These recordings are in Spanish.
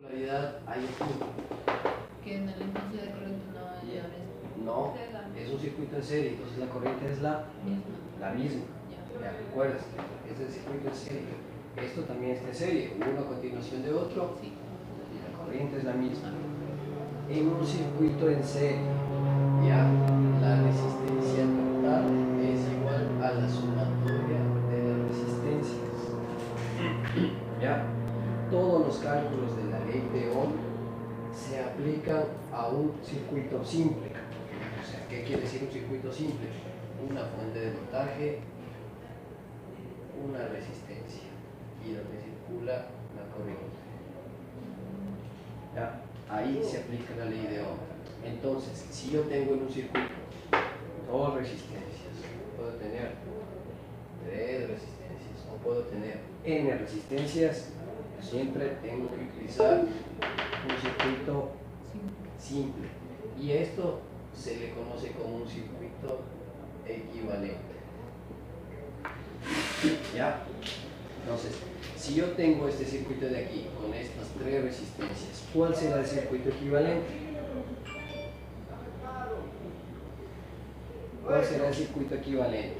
Polaridad hay aquí. Que en el entonces de corriente no hay No, es un circuito en serie, entonces la corriente es la misma. ¿Ya recuerdas? Es el circuito en serie. Esto también está en serie, uno a continuación de otro, Sí. y la corriente es la misma. En un circuito en serie, ya la resistencia total es igual a la sumatoria de las resistencias. ¿Ya? Todos los cálculos de la ley de Ohm se aplican a un circuito simple. O sea, ¿qué quiere decir un circuito simple? Una fuente de voltaje, una resistencia y donde circula la corriente. ¿Ya? Ahí se aplica la ley de Ohm. Entonces, si yo tengo en un circuito dos resistencias, puedo tener tres resistencias o puedo tener n resistencias, siempre tengo que utilizar un circuito simple. Y esto se le conoce como un circuito equivalente. ¿Ya? Entonces, si yo tengo este circuito de aquí con estas tres resistencias, ¿cuál será el circuito equivalente? ¿Cuál será el circuito equivalente?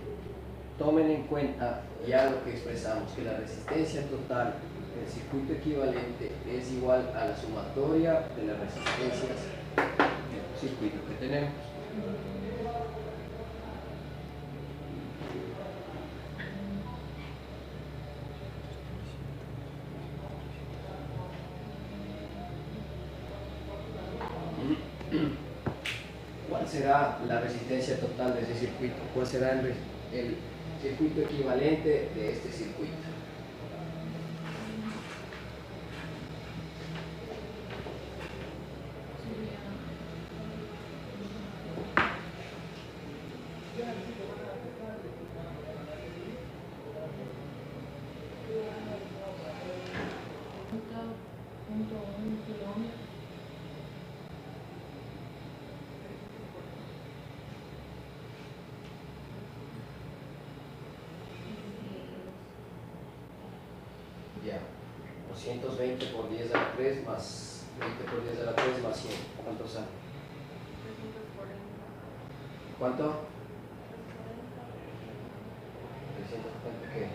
Tomen en cuenta ya lo que expresamos, que la resistencia total del circuito equivalente es igual a la sumatoria de las resistencias del circuito que tenemos. ¿Cuál será la resistencia total de ese circuito? ¿Cuál será el circuito equivalente de este circuito? Ya, 220 por 10 a la 3 más 20 por 10 a la 3 más 100. ¿Cuánto sale? ¿Cuánto? 340 ¿qué?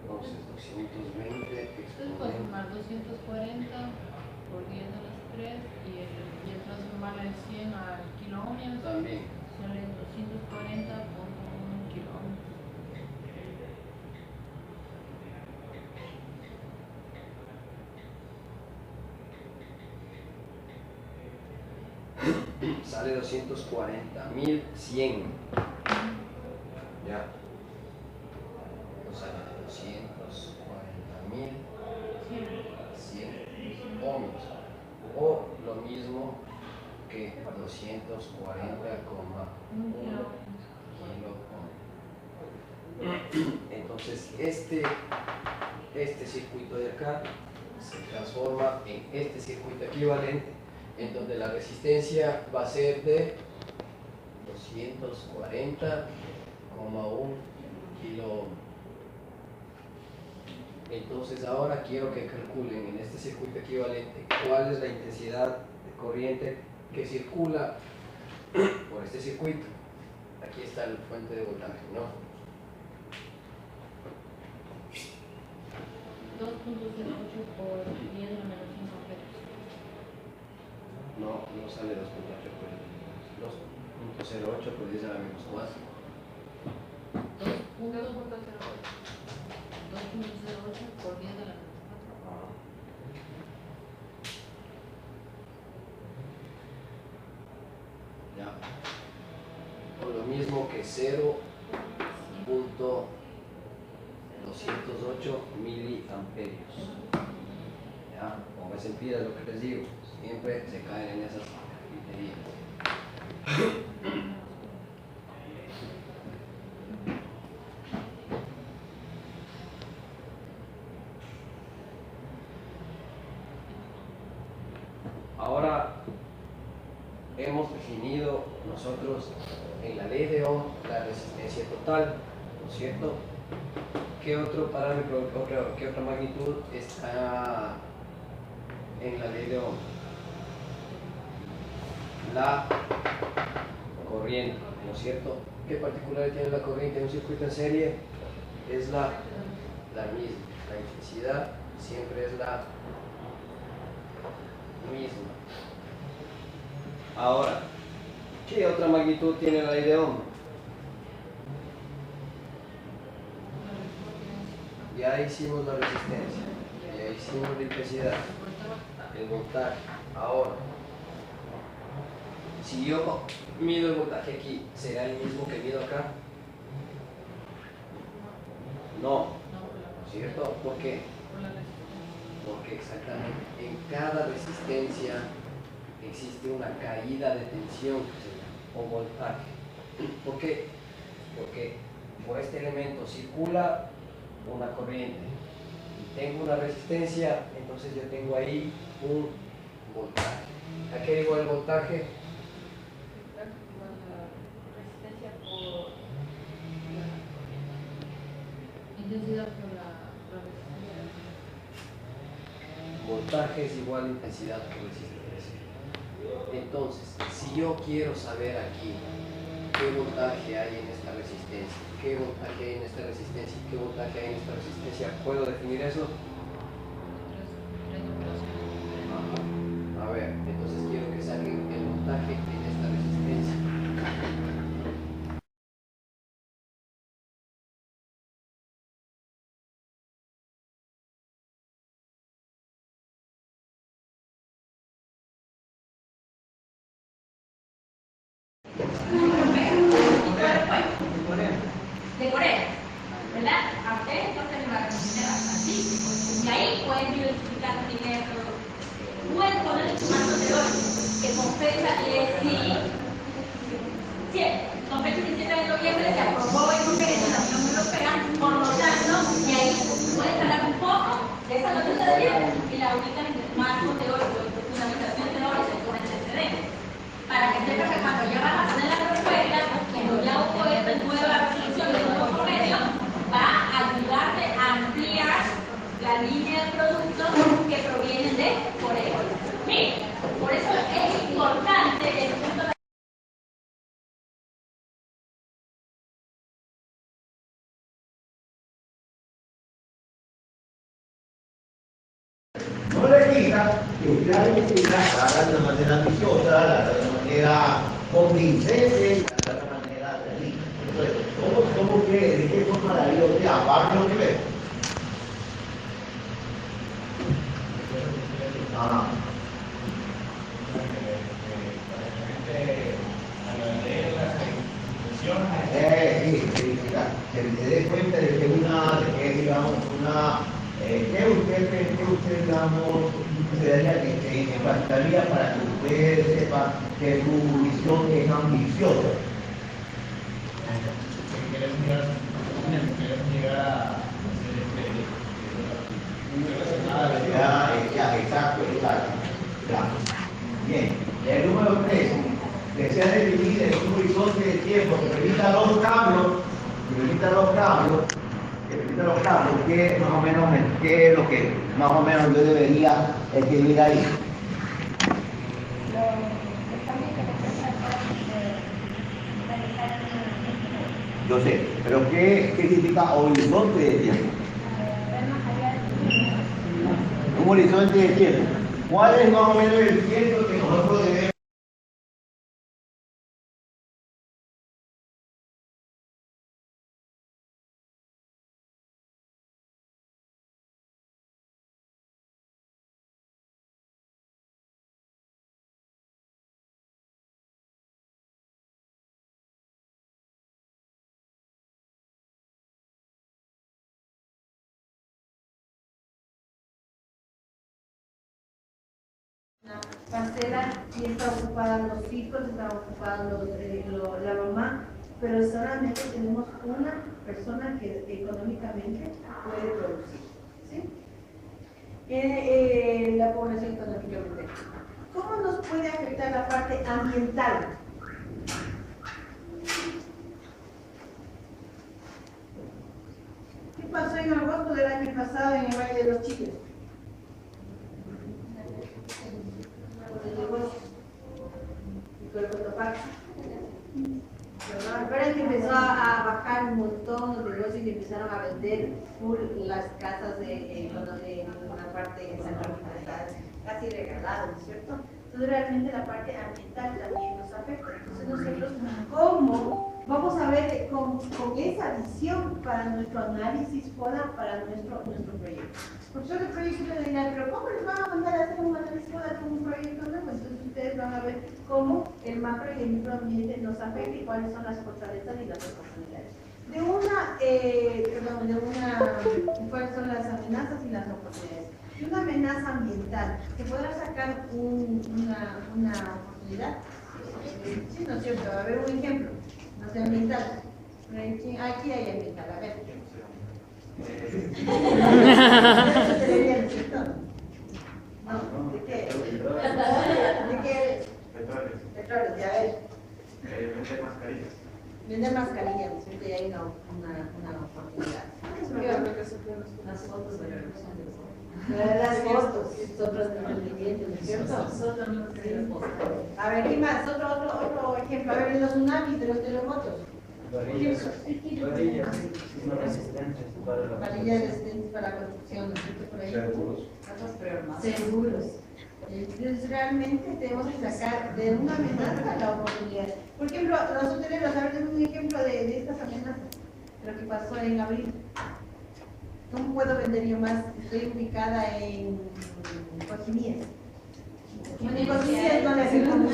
Entonces 220 Entonces puedo sumar 240 por 10 a las 3 y transformarla en 100 al kilo ohmios. también. Sale 240 por 1 kilo ohmios. Sale 240.100. Ya. Sale 240.100 ohmios. O lo mismo que 240,1 kilo ohm. Entonces, este circuito de acá se transforma en este circuito equivalente, en donde la resistencia va a ser de 240,1 kilo ohm. Entonces ahora quiero que calculen en este circuito equivalente cuál es la intensidad de corriente que circula por este circuito. Aquí está la fuente de voltaje, ¿no? 2.08 por 10 a la menos 5 amperios. No, no sale 2.8 por 2.08 por 10 a la menos 4. 2.08 por 10 a la menos 4. Ya. O lo mismo que 0.208 miliamperios. Ya, pónganse en pilas lo que les digo. Siempre se caen en esas carpinterías. Ahora hemos definido nosotros en la ley de Ohm la resistencia total, ¿no es cierto? ¿Qué otro parámetro, qué otra magnitud está en la ley de Ohm? La corriente, ¿no es cierto? ¿Qué particularidad tiene la corriente en un circuito en serie? Es la misma. La intensidad siempre es la misma. Ahora, ¿qué otra magnitud tiene la ley de Ohm? Ya hicimos la resistencia, ya hicimos la intensidad, el voltaje. Ahora, si yo mido el voltaje aquí, ¿será el mismo que mido acá? No, ¿cierto? ¿Por qué? Porque exactamente en cada resistencia existe una caída de tensión o voltaje. ¿Por qué? Porque por este elemento circula una corriente y tengo una resistencia, entonces yo tengo ahí un voltaje. ¿A qué igual el voltaje? Resistencia por intensidad por la resistencia. Voltaje es igual a intensidad por resistencia. Entonces, si yo quiero saber aquí qué voltaje hay en esta resistencia, qué voltaje hay en esta resistencia y qué voltaje hay en esta resistencia, ¿puedo definir eso? A ver, entonces quiero que saquen el voltaje en esta resistencia. De Corea, ¿verdad? A ustedes no se les va a responder así. Y ahí pueden identificar primero, pueden poner su marco teórico, que con fecha con fecha 17 de noviembre se aprobó en conferencia de la Unión Europea, por lo tanto, y ahí pueden hablar un poco de esa noticia de viernes y la ubican en el marco teórico, de fundamentación teórica y con antecedentes. Para que sepan que cuando ya van a poner la propuesta, como ya hubo esta nueva resolución del nuevo convenio, va a ayudarte a ampliar la línea de productos que provienen de Corea. Mira, por eso es importante el punto de no le quita que usted la haga de manera ambiciosa, la haga de manera convincente, la haga de manera realista. Entonces, ¿cómo que, de qué forma la vida usted aparte lo que ve? Sí, que se dé cuenta de que digamos, que usted, digamos, consideraría que bastaría para que usted sepa que su visión es ambiciosa. Queremos llegar a Exacto. Ya. Bien. El número 3, desea definir en un horizonte de tiempo que permita los cambios, que más o menos, qué es lo que más o menos yo debería escribir ahí. Yo sé, pero ¿qué significa horizonte de tiempo? Un horizonte de tiempo. ¿Cuál es más o menos el tiempo que nosotros debemos? Parcela y está ocupada los hijos, está ocupada la mamá, pero solamente tenemos una persona que económicamente puede producir, ¿sí? La población económicamente. ¿Cómo nos puede afectar sacar la parte ambiental. ¿Qué pasó en agosto del año pasado en el Valle de los Chiles? Y Cotopaxi. Recuerden que empezó a bajar un montón los negocios y empezaron a vender full las casas de una parte centralizada, casi regaladas, ¿no es cierto? Entonces realmente la parte ambiental también nos afecta. Entonces nosotros, ¿cómo vamos a ver con esa visión para nuestro análisis FODA, para nuestro proyecto? Porque el proyecto le dirán, pero ¿cómo les van a mandar a hacer un análisis FODA con un proyecto nuevo? Entonces ustedes van a ver cómo el macro y el microambiente nos afecta y cuáles son las fortalezas y las oportunidades. ¿Cuáles son las amenazas y las oportunidades? De una amenaza ambiental, ¿se podrá sacar una oportunidad? Sí, ¿no es cierto? A ver un ejemplo, no sé, ambiental. Aquí hay ambiental, a ver. No, ¿de qué? ¿De qué? Petróleo, ya ves. Vender mascarillas. Vender mascarillas, ¿no es cierto? Y hay una oportunidad. Las fotos de la reducción de los las fotos, es otro emprendimiento, ¿no es cierto? A ver, ¿qué más? Otro ejemplo. A ver, en los tsunamis, de los terremotos. Varillas resistentes para la Varillas resistentes para la construcción, ¿no es cierto? Por ahí. Seguros. Entonces, realmente tenemos que sacar de una amenaza la oportunidad. Por ejemplo, los hoteleros, a ver, denme un ejemplo de estas amenazas, de lo que pasó en abril. ¿Cómo puedo vender yo más? Estoy ubicada en Cochimías. En Cochimías no le hacemos.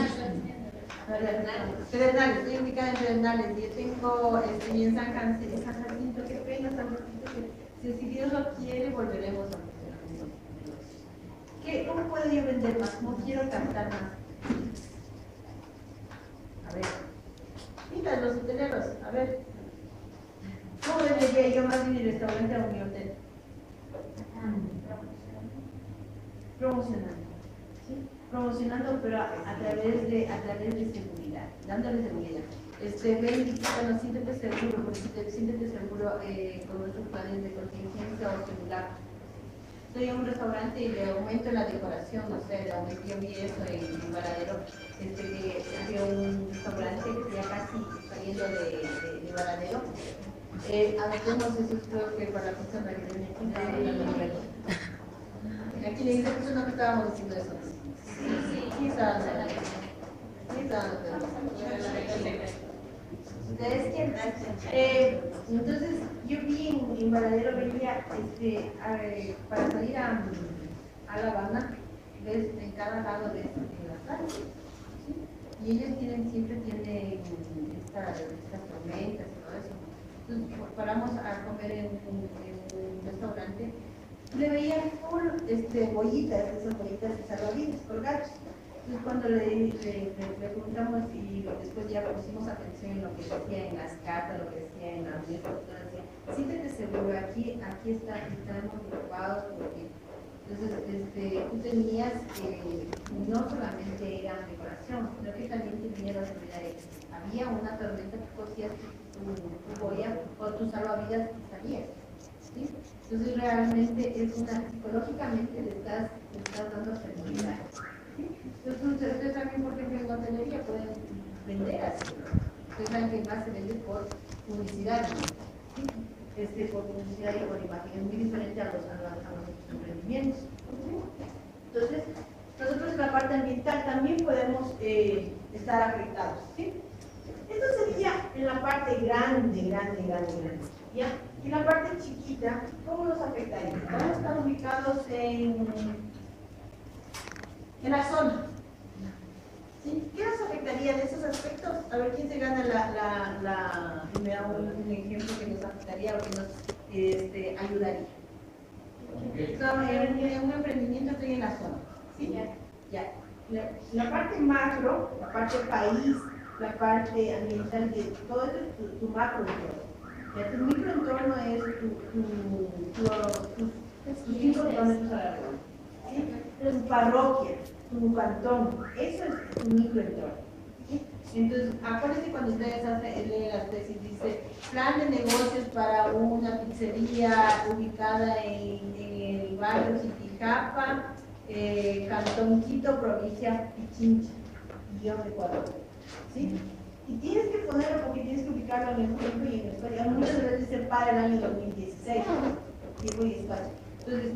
Pedernales, estoy ubicada en Pedernales. Yo tengo y en San Jacinto, qué pena, San Jacinto, que si Dios lo quiere, volveremos a funcionar. ¿Cómo puedo yo vender más? ¿Cómo quiero captar más? A ver. Mira, los hoteleros, a ver. ¿Cómo vendería yo más en mi restaurante o mi hotel? Promocionando. ¿Sí? Promocionando, pero a través de seguridad, dándole seguridad. Ven y bueno, siéntete seguro, porque siéntete seguro con nuestros planes de contingencia o celular. Estoy en un restaurante y le aumento la decoración, no sé, yo vi eso en Varadero, había un restaurante que ya casi saliendo de Varadero. Adoptemos eso, creo que para la persona que tiene aquí le dice que no estábamos diciendo eso. Sí, está. Entonces yo vi en Varadero, veía para salir a La Habana, ves en cada lado de las calles, ¿sí? Y ellos siempre tienen estas tormentas y todo eso. Entonces paramos a comer en un restaurante, le veía full bollitas, esas bollitas de salvavidas colgadas. Entonces cuando le preguntamos y después ya pusimos atención en lo que decía en las cartas, lo que decía en la decía, siéntete seguro, aquí estamos preocupados porque entonces tú tenías que no solamente era decoración, sino que también tenías la seguridad. Había una tormenta que cogías tu boya o tu salvavidas y salías. ¿Sí? Entonces realmente psicológicamente le estás dando seguridad. ¿Sí? Entonces ustedes también, por ejemplo, en hotelería pueden vender así. Ustedes saben que más se vende por publicidad, ¿sí? Por publicidad y por imagen. Es muy diferente a los emprendimientos. ¿Sí? Entonces, nosotros en la parte ambiental también podemos estar afectados. ¿Sí? Esto sería en la parte grande. ¿Ya? Y la parte chiquita, ¿cómo nos afectaría? Vamos a estar ubicados en la zona. ¿Sí? ¿Qué nos afectaría de esos aspectos? A ver quién se gana me da un ejemplo que nos afectaría o que nos ayudaría. En un emprendimiento estoy en la zona. ¿Sí? Ya. La parte macro, la parte país, la parte ambiental, de todo eso es tu macro entorno. Ya, tu microentorno es tu 5 kilómetros alrededor. ¿Sí? Tu parroquia. tu cantón, eso es tu microentorno. ¿Sí? Entonces, acuérdense cuando ustedes leen las tesis, dice plan de negocios para una pizzería ubicada en el barrio Chiquijapa, Cantón Quito, provincia Pichincha, Guión Ecuador. ¿Sí? Y tienes que ponerlo porque tienes que ubicarlo en el tiempo y en el espacio. Muchas veces dice para el año 2016, tiempo y espacio. Entonces,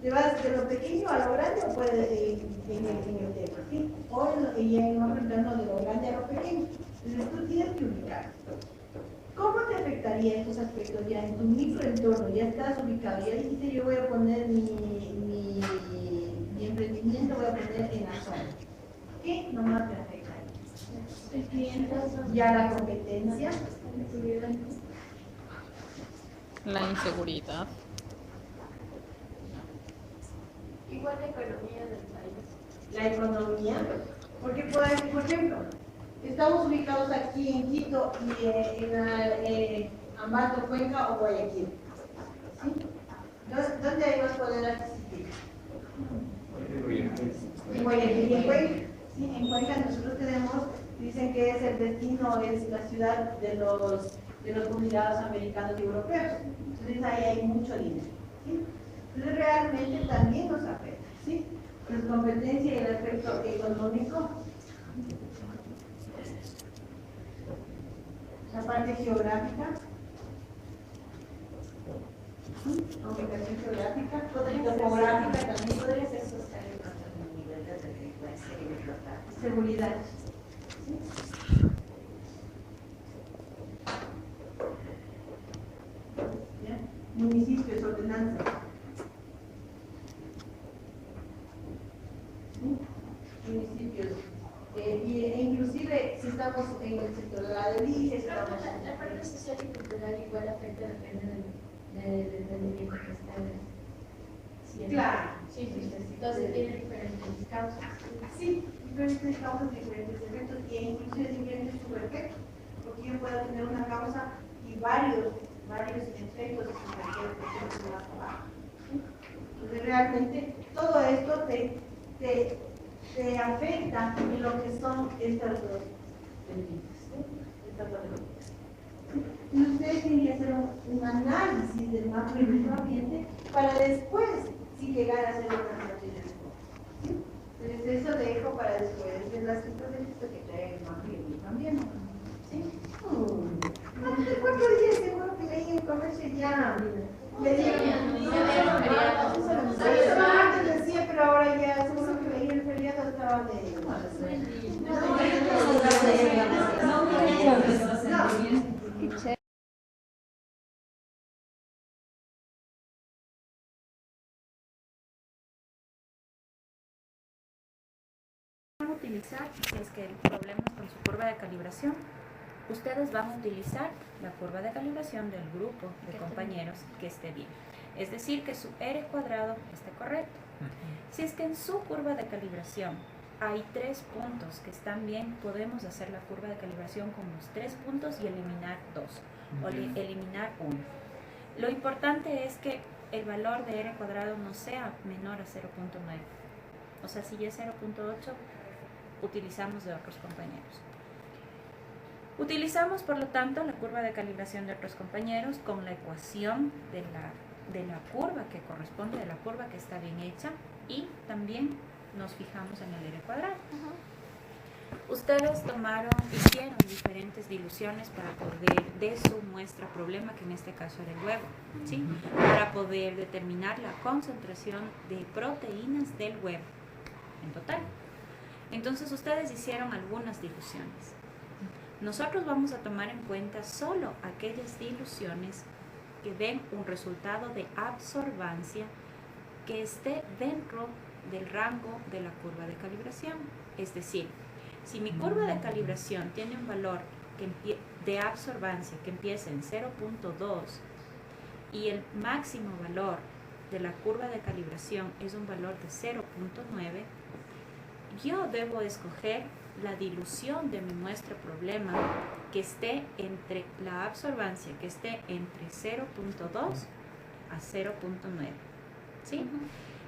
te vas de lo pequeño a lo grande o puedes en el tema, ¿sí? O ya en otro plano de lo grande a lo pequeño. Entonces, tú tienes que ubicar. ¿Cómo te afectaría estos aspectos ya en tu microentorno? Ya estás ubicado, ya dijiste yo voy a poner mi emprendimiento, voy a poner en la zona. ¿Qué nomás te afecta? Ya la competencia, La inseguridad. Igual la economía del país. la economía, porque por ejemplo, estamos ubicados aquí en Quito y en Ambato, Cuenca o Guayaquil. ¿Sí? ¿Dónde hay más poder adquisitivo? En Guayaquil y en Cuenca. ¿Sí? En Cuenca nosotros tenemos, dicen que es el destino, es la ciudad de los jubilados americanos y europeos. Entonces ahí hay mucho dinero. ¿Sí? Entonces realmente también nos afecta. ¿Sí? Pues competencia y el aspecto económico. La parte geográfica. ¿Sí? Ubicación geográfica. Topográfica también podría ser social en cuanto a nivel de delincuencia y de seguridad. ¿Sí? ¿Ya? Municipios, ordenanza. ¿Sí? Municipios. E inclusive si estamos en el sector de la delicia, estamos... La parte social y cultural igual afecta, depende del rendimiento que ustedes sienten. Claro. Sí. Entonces tiene diferentes causas. Sí, diferentes causas, diferentes efectos y inclusive diferentes subefectos, porque yo puedo tener una causa y varios efectos de más abajo. ¿Sí? Entonces realmente todo esto te afecta en lo que son estas dos delitos. ¿Sí? Estas dos delitos. Y ustedes tienen que hacer un análisis del macro y microambiente para después si llegar a hacer una materia de cosas. ¿Sí? Entonces eso dejo para después de las citas de listo que trae el macro y el microambiente. ¿Sí? Hace 4 días seguro que leí el comercio ya. Le dieron. Antes decía, pero ahora ya seguro que leí el feriado estaba de. Utilizar, si es que el problema es con su curva de calibración, ustedes van a utilizar la curva de calibración del grupo de compañeros que esté bien. Es decir, que su R cuadrado esté correcto. Si es que en su curva de calibración hay 3 puntos que están bien, podemos hacer la curva de calibración con los 3 puntos y eliminar 2 o eliminar 1. Lo importante es que el valor de R cuadrado no sea menor a 0.9. O sea, si ya es 0.8, utilizamos de otros compañeros. Utilizamos, por lo tanto, la curva de calibración de otros compañeros con la ecuación de la curva que corresponde, de la curva que está bien hecha, y también nos fijamos en el R cuadrado. Ustedes hicieron diferentes diluciones para poder, de su muestra problema, que en este caso era el huevo, ¿sí? Para poder determinar la concentración de proteínas del huevo en total. Entonces ustedes hicieron algunas diluciones. Nosotros vamos a tomar en cuenta solo aquellas diluciones que den un resultado de absorbancia que esté dentro del rango de la curva de calibración. Es decir, si mi curva de calibración tiene un valor de absorbancia que empieza en 0.2 y el máximo valor de la curva de calibración es un valor de 0.9, yo debo escoger la dilución de mi muestra problema que esté entre la absorbancia, que esté entre 0.2 a 0.9. ¿Sí?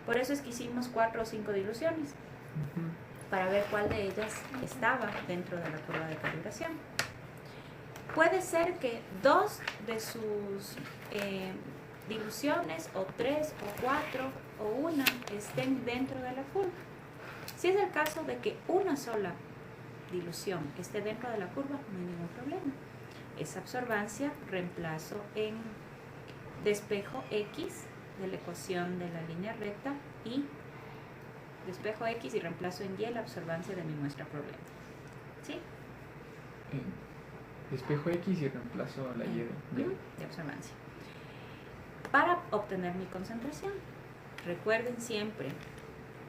Por eso es que hicimos 4 o 5 diluciones. para ver cuál de ellas estaba dentro de la curva de calibración. Puede ser que 2 de sus diluciones, o 3, o 4, o 1 estén dentro de la curva. Si es el caso de que una sola dilución esté dentro de la curva, no hay ningún problema. Esa absorbancia reemplazo en despejo X de la ecuación de la línea recta y despejo X y reemplazo en Y la absorbancia de mi muestra problema. ¿Sí? Despejo X y reemplazo la Y de absorbancia. Para obtener mi concentración, recuerden siempre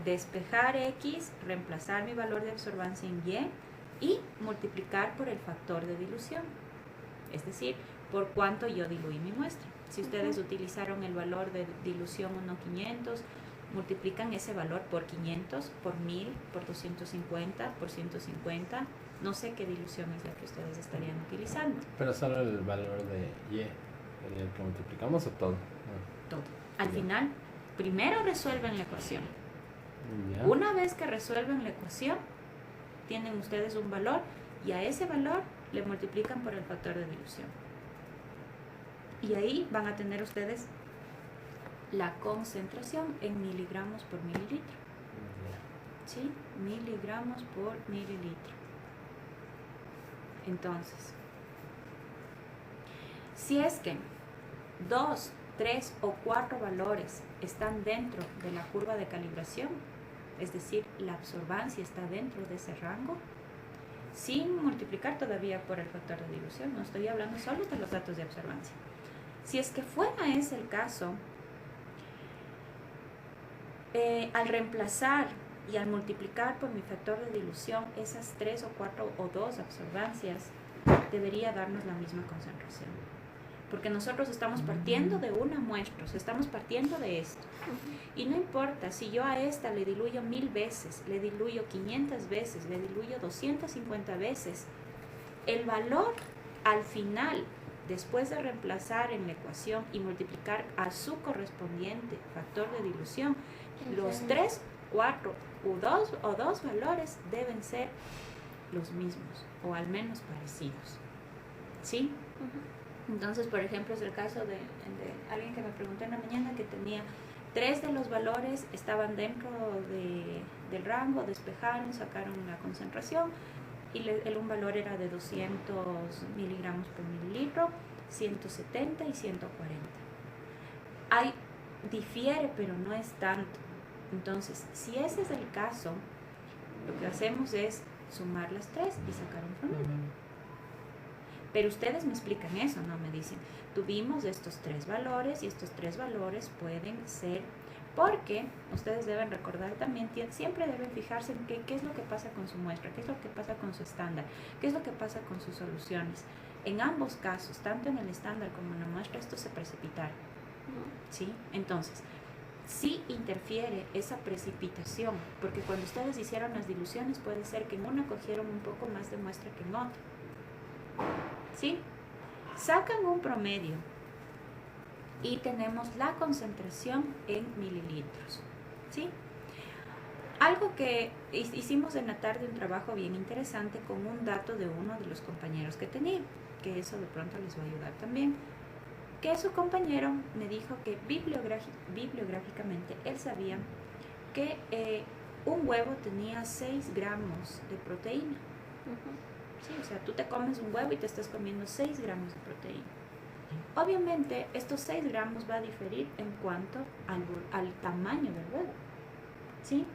despejar X, reemplazar mi valor de absorbancia en Y multiplicar por el factor de dilución. Es decir, por cuánto yo diluí mi muestra. Si ustedes utilizaron el valor de dilución 1,500, multiplican ese valor por 500, por 1000, por 250, por 150. No sé qué dilución es la que ustedes estarían utilizando. Pero solo el valor de Y, el que multiplicamos o todo. Todo. Al final, primero resuelven la ecuación. Ya. Una vez que resuelven la ecuación, tienen ustedes un valor y a ese valor le multiplican por el factor de dilución. Y ahí van a tener ustedes la concentración en miligramos por mililitro. ¿Sí? Miligramos por mililitro. Entonces, si es que 2, 3 o 4 valores están dentro de la curva de calibración, es decir, la absorbancia está dentro de ese rango, sin multiplicar todavía por el factor de dilución, no estoy hablando solo de los datos de absorbancia. Si es que fuera ese el caso, al reemplazar y al multiplicar por mi factor de dilución esas 3 o 4 o 2 absorbancias, debería darnos la misma concentración. Porque nosotros estamos partiendo de una muestra, estamos partiendo de esto. Y no importa si yo a esta le diluyo 1000 veces, le diluyo 500 veces, le diluyo 250 veces, el valor al final, después de reemplazar en la ecuación y multiplicar a su correspondiente factor de dilución, los 3, 4 o 2 valores deben ser los mismos o al menos parecidos. ¿Sí? Entonces, por ejemplo, es el caso de alguien que me preguntó en la mañana que tenía 3 de los valores, estaban dentro del rango, despejaron, sacaron la concentración y un valor era de 200 miligramos por mililitro, 170 y 140. Difiere, pero no es tanto. Entonces, si ese es el caso, lo que hacemos es sumar las 3 y sacar un promedio. Pero ustedes me explican eso, ¿no? Me dicen, tuvimos estos 3 valores y estos 3 valores pueden ser, porque ustedes deben recordar también, siempre deben fijarse en qué es lo que pasa con su muestra, qué es lo que pasa con su estándar, qué es lo que pasa con sus soluciones. En ambos casos, tanto en el estándar como en la muestra, esto se precipita. ¿Sí? Entonces, sí interfiere esa precipitación, porque cuando ustedes hicieron las diluciones puede ser que en una cogieron un poco más de muestra que en otra. ¿Sí? Sacan un promedio y tenemos la concentración en mililitros. ¿Sí? Algo que hicimos en la tarde, un trabajo bien interesante con un dato de uno de los compañeros que tenía, que eso de pronto les va a ayudar también, que su compañero me dijo que bibliográficamente él sabía que un huevo tenía 6 gramos de proteína. Sí, o sea, tú te comes un huevo y te estás comiendo 6 gramos de proteína. Obviamente, estos 6 gramos va a diferir en cuanto al tamaño del huevo. ¿Sí?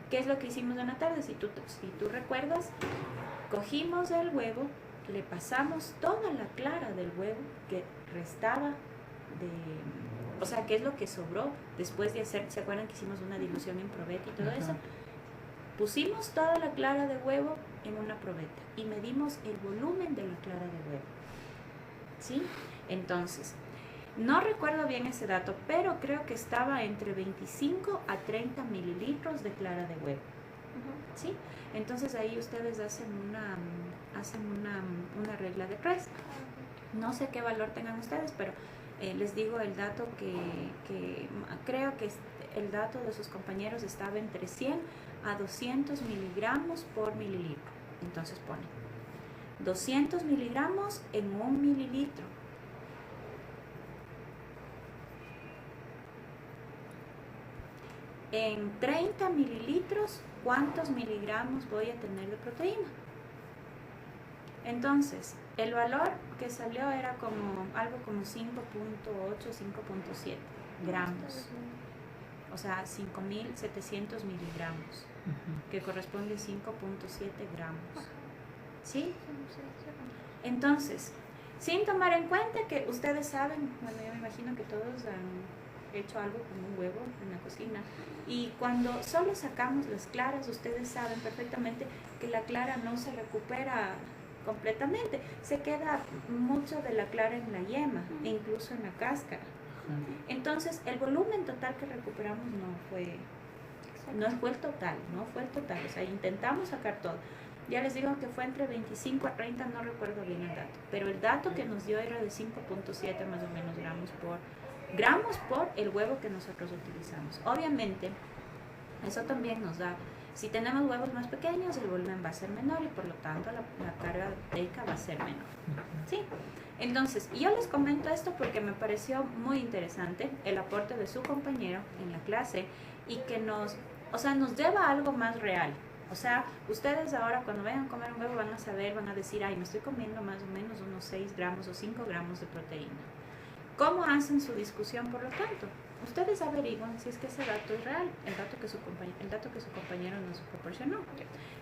¿Qué es lo que hicimos en la tarde? Si tú recuerdas, cogimos el huevo, le pasamos toda la clara del huevo que restaba o sea, qué es lo que sobró después de hacer, ¿se acuerdan que hicimos una dilución en probeta y todo eso? Pusimos toda la clara de huevo en una probeta y medimos el volumen de la clara de huevo. ¿Sí? Entonces, no recuerdo bien ese dato, pero creo que estaba entre 25 a 30 mililitros de clara de huevo. ¿Sí? Entonces ahí ustedes hacen una regla de 3. No sé qué valor tengan ustedes, pero Les digo el dato que creo que el dato de sus compañeros estaba entre 100 a 200 miligramos por mililitro. Entonces pone 200 miligramos en 1 mililitro. En 30 mililitros, ¿cuántos miligramos voy a tener de proteína? Entonces, el valor que salió era como algo como 5.8, 5.7 gramos. O sea, 5.700 miligramos, que corresponde a 5.7 gramos. ¿Sí? Entonces, sin tomar en cuenta que ustedes saben, bueno, yo me imagino que todos han hecho algo con un huevo en la cocina, y cuando solo sacamos las claras, ustedes saben perfectamente que la clara no se recupera completamente, se queda mucho de la clara en la yema e incluso en la cáscara. Entonces el volumen total que recuperamos no fue el total, o sea, intentamos sacar todo. Ya les digo que fue entre 25 a 30, no recuerdo bien el dato, pero el dato que nos dio era de 5.7 más o menos gramos por el huevo que nosotros utilizamos. Obviamente, eso también nos da, si tenemos huevos más pequeños, el volumen va a ser menor y por lo tanto la carga proteica va a ser menor. ¿Sí? Entonces, yo les comento esto porque me pareció muy interesante el aporte de su compañero en la clase y que nos lleva a algo más real. O sea, ustedes ahora cuando vayan a comer un huevo van a saber, van a decir, ay, me estoy comiendo más o menos unos 6 gramos o 5 gramos de proteína. ¿Cómo hacen su discusión, por lo tanto? Ustedes averiguan si es que ese dato es real, el dato que su compañero nos proporcionó.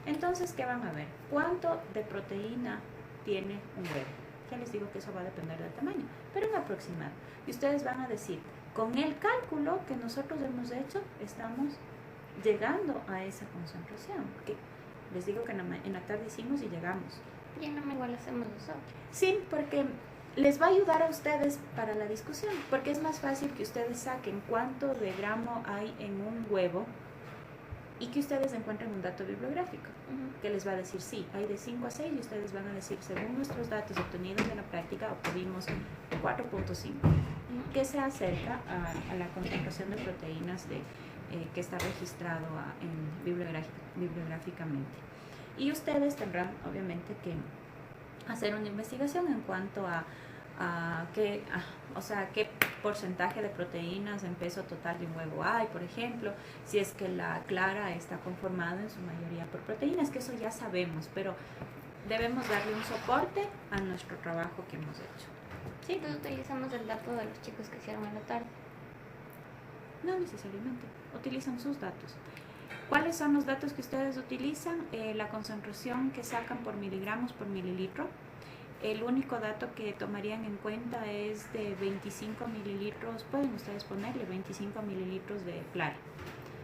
Entonces, ¿qué van a ver? ¿Cuánto de proteína tiene un huevo? Ya les digo que eso va a depender del tamaño, pero un aproximado. Y ustedes van a decir, con el cálculo que nosotros hemos hecho, estamos llegando a esa concentración. Porque les digo que en la tarde hicimos y llegamos. Ya no me igual hacemos nosotros. Sí, porque les va a ayudar a ustedes para la discusión, porque es más fácil que ustedes saquen cuánto de gramo hay en un huevo y que ustedes encuentren un dato bibliográfico que les va a decir, sí, hay de 5 a 6 y ustedes van a decir, según nuestros datos obtenidos en la práctica, obtuvimos 4.5, que se acerca a la concentración de proteínas que está registrado bibliográficamente. Y ustedes tendrán, obviamente, que hacer una investigación en cuanto a qué porcentaje de proteínas en peso total de un huevo hay, por ejemplo, si es que la clara está conformada en su mayoría por proteínas, que eso ya sabemos, pero debemos darle un soporte a nuestro trabajo que hemos hecho. Sí, entonces utilizamos el dato de los chicos que hicieron en la tarde. No necesariamente, utilizan sus datos. ¿Cuáles son los datos que ustedes utilizan? La concentración que sacan por miligramos por mililitro. El único dato que tomarían en cuenta es de 25 mililitros, pueden ustedes ponerle 25 mililitros de clara.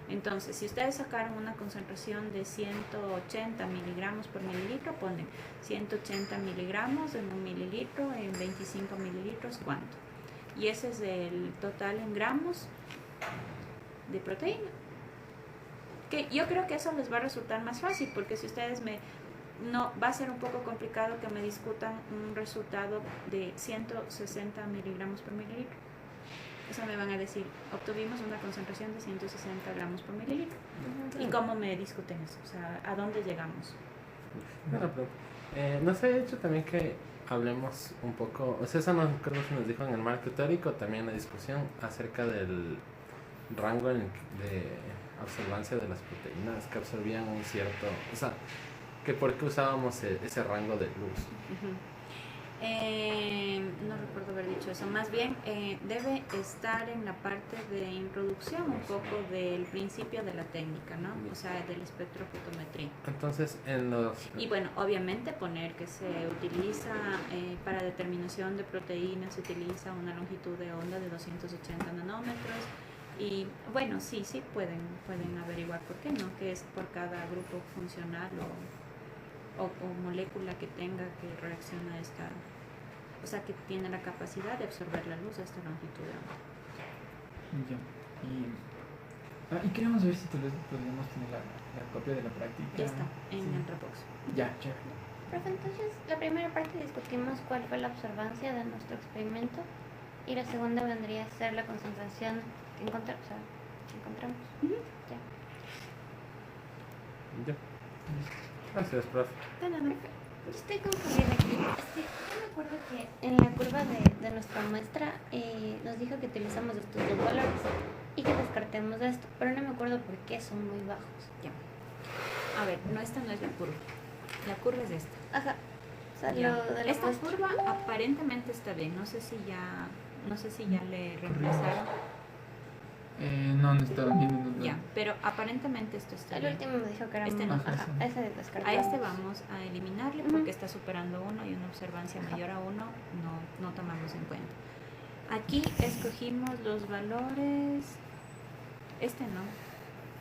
Entonces, si ustedes sacaron una concentración de 180 miligramos por mililitro, ponen 180 miligramos en un mililitro, en 25 mililitros, ¿cuánto? Y ese es el total en gramos de proteína. Que yo creo que eso les va a resultar más fácil, porque si ustedes no, va a ser un poco complicado que me discutan un resultado de 160 miligramos por mililitro. Eso me van a decir, obtuvimos una concentración de 160 gramos por mililitro. ¿Y cómo me discuten eso? O sea, ¿a dónde llegamos? Bueno, pero nos ha hecho también que hablemos un poco, o sea, eso no creo que nos dijo en el marco teórico, también la discusión acerca del rango de absorbancia de las proteínas que absorbían un cierto, o sea, que por qué usábamos ese rango de luz. No recuerdo haber dicho eso, más bien debe estar en la parte de introducción un poco del principio de la técnica, ¿no? O sea, del espectrofotometría. Entonces, y bueno, obviamente poner que se utiliza para determinación de proteínas, se utiliza una longitud de onda de 280 nanómetros. Y bueno, sí pueden averiguar por qué no, que es por cada grupo funcional o molécula que tenga que reacciona a esta, o sea, que tiene la capacidad de absorber la luz a esta longitud de onda. Ya. Y queríamos ver si tal vez podríamos tener la copia de la práctica. Ya está, en el Dropbox. Ya, chévere. Profe, entonces, la primera parte discutimos cuál fue la observancia de nuestro experimento. Y la segunda vendría a ser la concentración que encontramos. Ya. Ya. Gracias, profe. De nada. Yo estoy confundida aquí. Yo me acuerdo que en la curva de nuestra muestra nos dijo que utilizamos estos dos valores y que descartemos esto, pero no me acuerdo por qué son muy bajos. Ya. A ver, no, esta no es la curva. La curva es esta. Ajá. O sea, Ya. lo de la Esta muestra. curva aparentemente está bien. No sé si ya le reemplazaron. No estaba viendo. Ya, pero aparentemente esto está El bien. último me dijo que era Este muy no. ajá, sí. ese de descartar. A este vamos a eliminarle porque está superando 1 y una observancia mayor a 1 no tomamos en cuenta. Aquí escogimos los valores. Este no.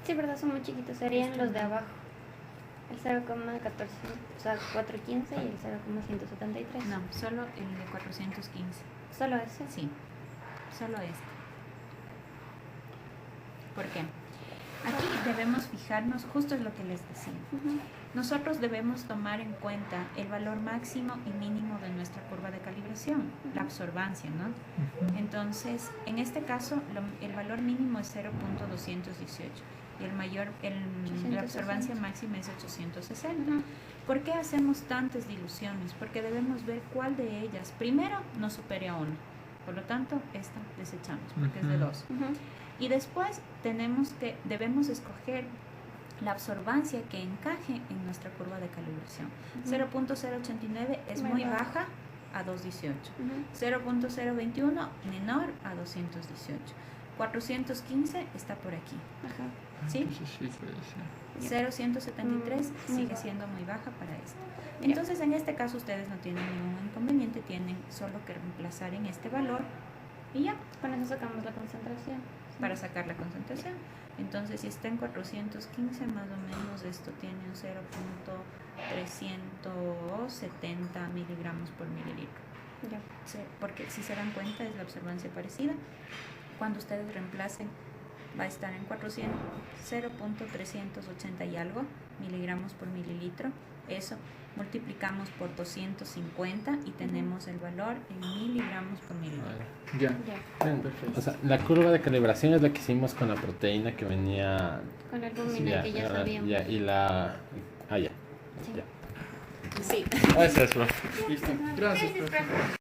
Sí, verdad, son muy chiquitos. Serían Este los de no. abajo. El 0,14, o sea, 415 y el 0,173. No, solo el de 415. Solo ese. Sí, solo este. ¿Por qué? Aquí debemos fijarnos, justo es lo que les decía. Ujú. Nosotros debemos tomar en cuenta el valor máximo y mínimo de nuestra curva de calibración, la absorbancia, ¿no? Entonces, en este caso, el valor mínimo es 0.218 y la observancia máxima es 860. Ujú. ¿Por qué hacemos tantas diluciones? Porque debemos ver cuál de ellas, primero, no supere a 1. Por lo tanto, esta desechamos porque es de 2. Ujú. Y después debemos escoger la absorbancia que encaje en nuestra curva de calibración. 0.089 es muy baja a 218. 0.021 menor a 218. 415 está por aquí. Ajá. ¿Sí? Entonces sí puede ser. 0.173 sigue siendo muy baja para esto. Entonces, en este caso, ustedes no tienen ningún inconveniente, tienen solo que reemplazar en este valor y ya, Con eso sacamos la concentración. para sacar la concentración. Entonces, si está en 415, más o menos esto tiene un 0.370 miligramos por mililitro. Ya. Sí, porque si se dan cuenta es la observancia parecida. Cuando ustedes reemplacen va a estar en 0.380 y algo miligramos por mililitro. Eso multiplicamos por 250 y tenemos el valor en miligramos por mililitro. Ya. Ya. O sea, la curva de calibración es la que hicimos con la proteína que venía. Con la albúmina que ya sabíamos. Ya, y la. Ah, ya. Sí. Ya. Sí. Gracias, bro. Listo. Gracias, profe.